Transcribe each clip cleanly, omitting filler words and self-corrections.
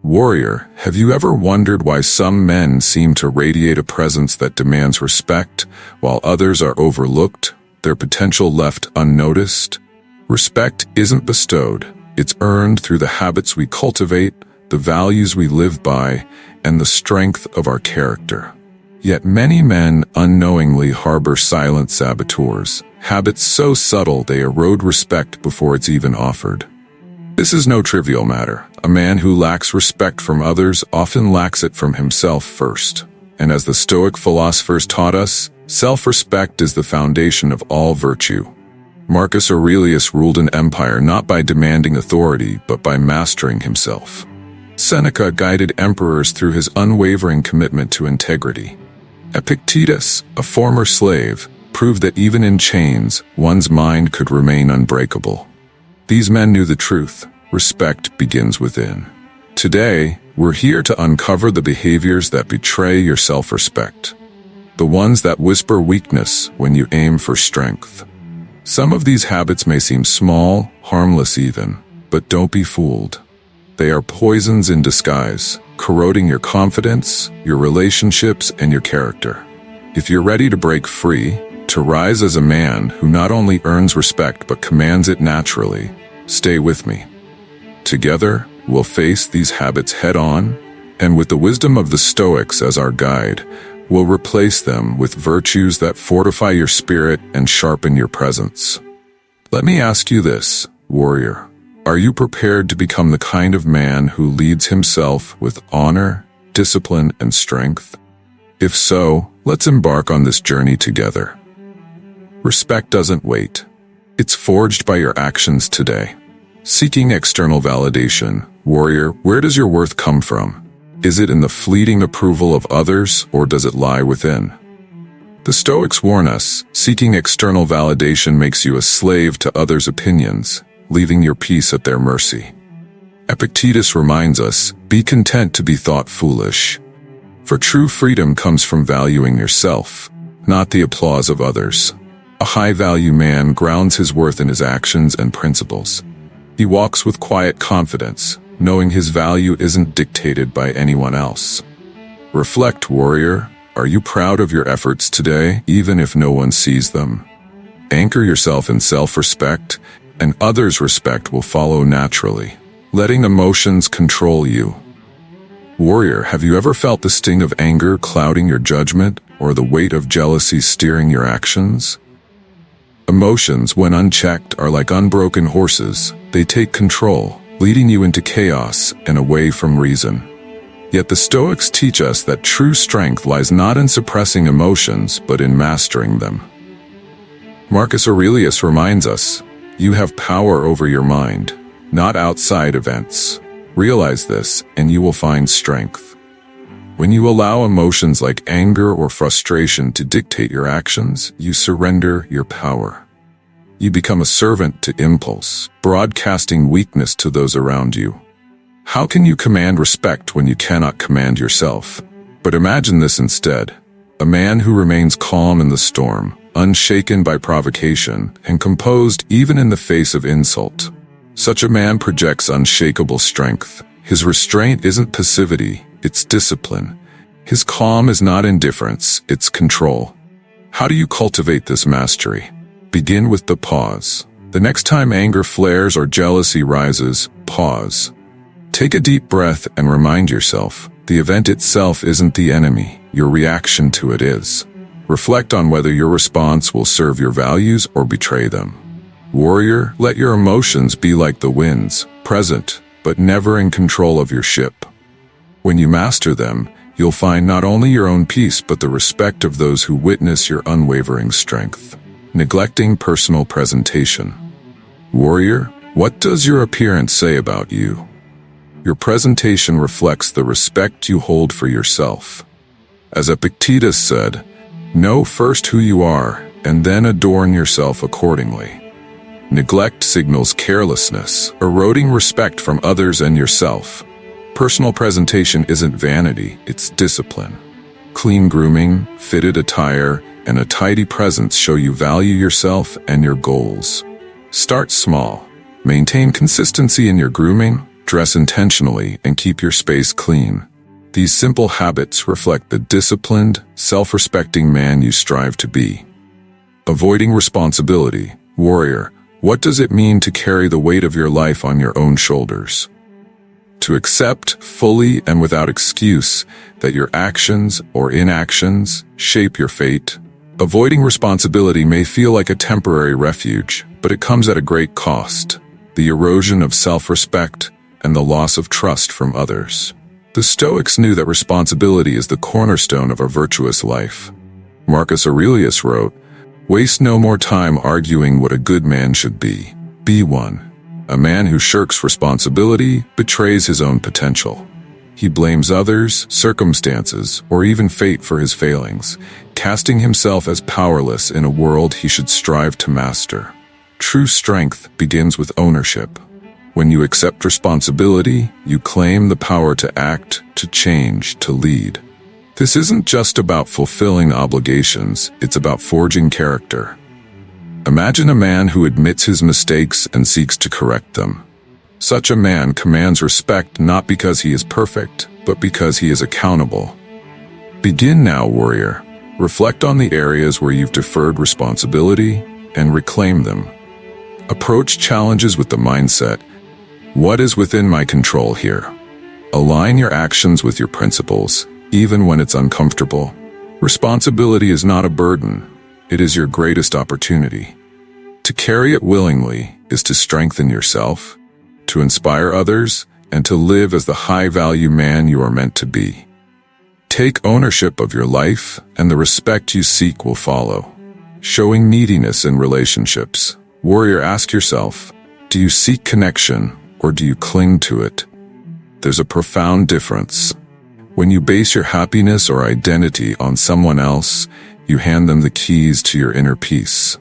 Warrior, have you ever wondered why some men seem to radiate a presence that demands respect, while others are overlooked, their potential left unnoticed? Respect isn't bestowed, it's earned through the habits we cultivate, the values we live by, and the strength of our character. Yet many men unknowingly harbor silent saboteurs, habits so subtle they erode respect before it's even offered. This is no trivial matter. A man who lacks respect from others often lacks it from himself first. And as the Stoic philosophers taught us, self-respect is the foundation of all virtue. Marcus Aurelius ruled an empire not by demanding authority, but by mastering himself. Seneca guided emperors through his unwavering commitment to integrity. Epictetus, a former slave, proved that even in chains, one's mind could remain unbreakable. These men knew the truth. Respect begins within. Today, we're here to uncover the behaviors that betray your self-respect. The ones that whisper weakness when you aim for strength. Some of these habits may seem small, harmless even, but don't be fooled. They are poisons in disguise, corroding your confidence, your relationships, and your character. If you're ready to break free, to rise as a man who not only earns respect but commands it naturally, stay with me. Together, we'll face these habits head-on, and with the wisdom of the Stoics as our guide, we'll replace them with virtues that fortify your spirit and sharpen your presence. Let me ask you this, warrior. Are you prepared to become the kind of man who leads himself with honor, discipline, and strength? If so, let's embark on this journey together. Respect doesn't wait. It's forged by your actions today. Seeking external validation, warrior, where does your worth come from? Is it in the fleeting approval of others, or does it lie within? The Stoics warn us, seeking external validation makes you a slave to others' opinions, leaving your peace at their mercy. Epictetus reminds us, be content to be thought foolish. For true freedom comes from valuing yourself, not the applause of others. A high-value man grounds his worth in his actions and principles. He walks with quiet confidence, knowing his value isn't dictated by anyone else. Reflect, warrior. Are you proud of your efforts today, even if no one sees them? Anchor yourself in self-respect, and others' respect will follow naturally, letting emotions control you. Warrior, have you ever felt the sting of anger clouding your judgment, or the weight of jealousy steering your actions? Emotions, when unchecked, are like unbroken horses. They take control, leading you into chaos and away from reason. Yet the Stoics teach us that true strength lies not in suppressing emotions, but in mastering them. Marcus Aurelius reminds us, you have power over your mind, not outside events. Realize this, and you will find strength. When you allow emotions like anger or frustration to dictate your actions, you surrender your power. You become a servant to impulse, broadcasting weakness to those around you. How can you command respect when you cannot command yourself? But imagine this instead. A man who remains calm in the storm, unshaken by provocation, and composed even in the face of insult. Such a man projects unshakable strength. His restraint isn't passivity, it's discipline. His calm is not indifference, it's control. How do you cultivate this mastery? Begin with the pause. The next time anger flares or jealousy rises, pause. Take a deep breath and remind yourself, the event itself isn't the enemy, your reaction to it is. Reflect on whether your response will serve your values or betray them. Warrior, let your emotions be like the winds, present, but never in control of your ship. When you master them, you'll find not only your own peace but the respect of those who witness your unwavering strength. Neglecting personal presentation. Warrior, what does your appearance say about you? Your presentation reflects the respect you hold for yourself. As Epictetus said, know first who you are, and then adorn yourself accordingly. Neglect signals carelessness, eroding respect from others and yourself. Personal presentation isn't vanity, it's discipline. Clean grooming, fitted attire, and a tidy presence show you value yourself and your goals. Start small. Maintain consistency in your grooming, dress intentionally, and keep your space clean. These simple habits reflect the disciplined, self-respecting man you strive to be. Avoiding responsibility. Warrior, what does it mean to carry the weight of your life on your own shoulders? To accept, fully and without excuse, that your actions or inactions shape your fate. Avoiding responsibility may feel like a temporary refuge, but it comes at a great cost: the erosion of self-respect and the loss of trust from others. The Stoics knew that responsibility is the cornerstone of a virtuous life. Marcus Aurelius wrote, "Waste no more time arguing what a good man should be. Be one." A man who shirks responsibility betrays his own potential. He blames others, circumstances, or even fate for his failings, casting himself as powerless in a world he should strive to master. True strength begins with ownership. When you accept responsibility, you claim the power to act, to change, to lead. This isn't just about fulfilling obligations, it's about forging character. Imagine a man who admits his mistakes and seeks to correct them. Such a man commands respect not because he is perfect, but because he is accountable. Begin now, warrior. Reflect on the areas where you've deferred responsibility and reclaim them. Approach challenges with the mindset, "What is within my control here?" Align your actions with your principles, even when it's uncomfortable. Responsibility is not a burden. It is your greatest opportunity. To carry it willingly is to strengthen yourself, to inspire others, and to live as the high-value man you are meant to be. Take ownership of your life, and the respect you seek will follow. Showing neediness in relationships. Warrior, ask yourself, do you seek connection, or do you cling to it? There's a profound difference. When you base your happiness or identity on someone else, you hand them the keys to your inner peace.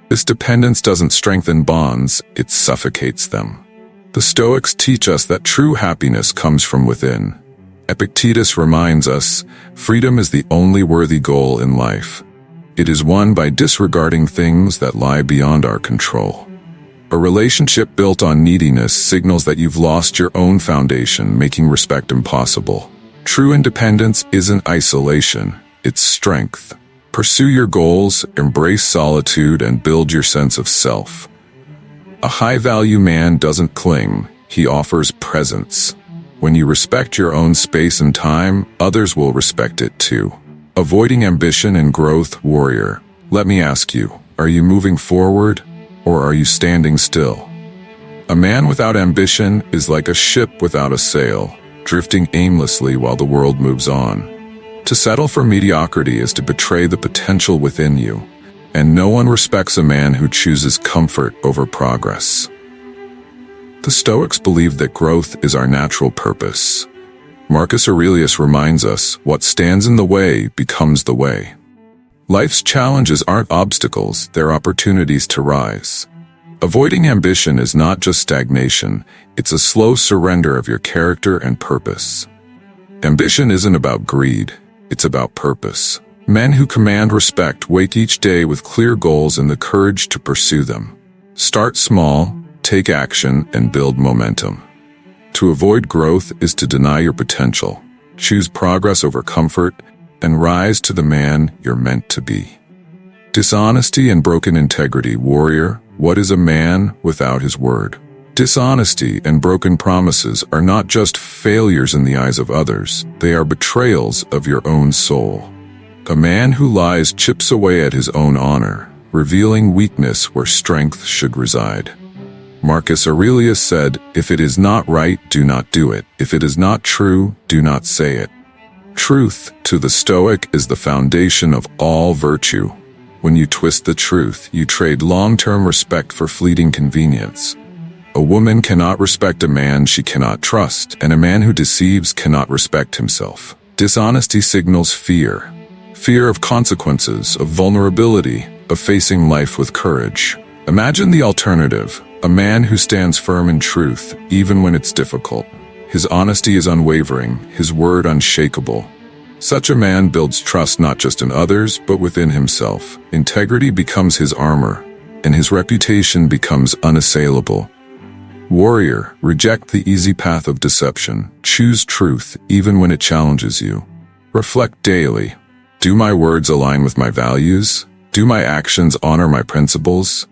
This dependence doesn't strengthen bonds, it suffocates them. The Stoics teach us that true happiness comes from within. Epictetus reminds us, freedom is the only worthy goal in life. It is won by disregarding things that lie beyond our control. A relationship built on neediness signals that you've lost your own foundation, making respect impossible. True independence isn't isolation, it's strength. Pursue your goals, embrace solitude, and build your sense of self. A high-value man doesn't cling, he offers presence. When you respect your own space and time, others will respect it too. Avoiding ambition and growth. Warrior, let me ask you, are you moving forward, or are you standing still? A man without ambition is like a ship without a sail, drifting aimlessly while the world moves on. To settle for mediocrity is to betray the potential within you, and no one respects a man who chooses comfort over progress. The Stoics believed that growth is our natural purpose. Marcus Aurelius reminds us, what stands in the way becomes the way. Life's challenges aren't obstacles, they're opportunities to rise. Avoiding ambition is not just stagnation, it's a slow surrender of your character and purpose. Ambition isn't about greed, it's about purpose. Men who command respect wake each day with clear goals and the courage to pursue them. Start small, take action, and build momentum. To avoid growth is to deny your potential. Choose progress over comfort, and rise to the man you're meant to be. Dishonesty and broken integrity. Warrior, what is a man without his word? Dishonesty and broken promises are not just failures in the eyes of others, they are betrayals of your own soul. A man who lies chips away at his own honor, revealing weakness where strength should reside. Marcus Aurelius said, "If it is not right, do not do it. If it is not true, do not say it." Truth, to the Stoic, is the foundation of all virtue. When you twist the truth, you trade long-term respect for fleeting convenience. A woman cannot respect a man she cannot trust, and a man who deceives cannot respect himself. Dishonesty signals fear. Fear of consequences, of vulnerability, of facing life with courage. Imagine the alternative, a man who stands firm in truth, even when it's difficult. His honesty is unwavering, his word unshakable. Such a man builds trust not just in others, but within himself. Integrity becomes his armor, and his reputation becomes unassailable. Warrior, reject the easy path of deception. Choose truth even when it challenges you. Reflect daily. Do my words align with my values? Do my actions honor my principles?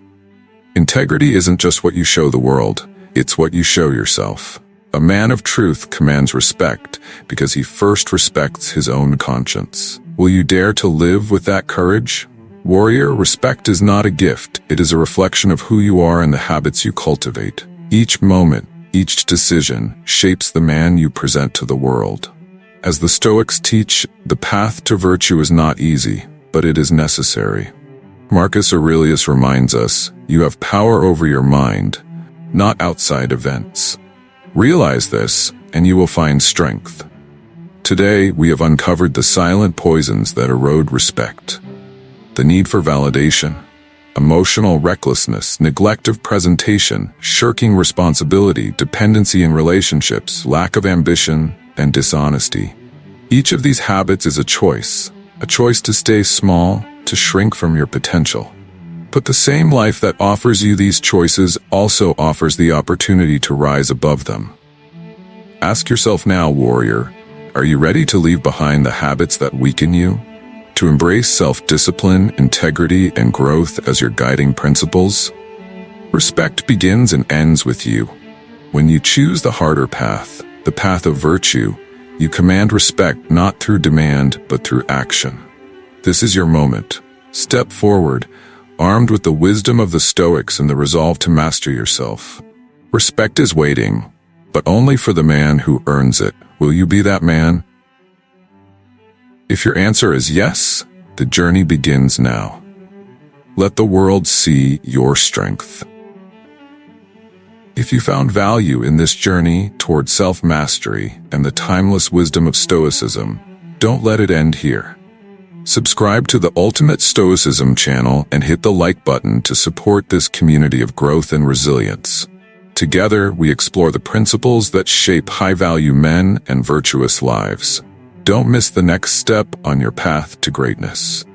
Integrity isn't just what you show the world, it's what you show yourself. A man of truth commands respect because he first respects his own conscience. Will you dare to live with that courage? Warrior, respect is not a gift, it is a reflection of who you are and the habits you cultivate. Each moment, each decision, shapes the man you present to the world. As the Stoics teach, the path to virtue is not easy, but it is necessary. Marcus Aurelius reminds us, you have power over your mind, not outside events. Realize this, and you will find strength. Today, we have uncovered the silent poisons that erode respect. The need for validation, emotional recklessness, neglect of presentation, shirking responsibility, dependency in relationships, lack of ambition, and dishonesty. Each of these habits is a choice to stay small, to shrink from your potential. But the same life that offers you these choices also offers the opportunity to rise above them. Ask yourself now, warrior, are you ready to leave behind the habits that weaken you? To embrace self-discipline, integrity, and growth as your guiding principles? Respect begins and ends with you. When you choose the harder path, the path of virtue, you command respect not through demand but through action. This is your moment. Step forward, armed with the wisdom of the Stoics and the resolve to master yourself. Respect is waiting, but only for the man who earns it. Will you be that man? If your answer is yes, the journey begins now. Let the world see your strength. If you found value in this journey toward self-mastery and the timeless wisdom of Stoicism, don't let it end here. Subscribe to the Ultimate Stoicism channel and hit the like button to support this community of growth and resilience. Together, we explore the principles that shape high-value men and virtuous lives. Don't miss the next step on your path to greatness.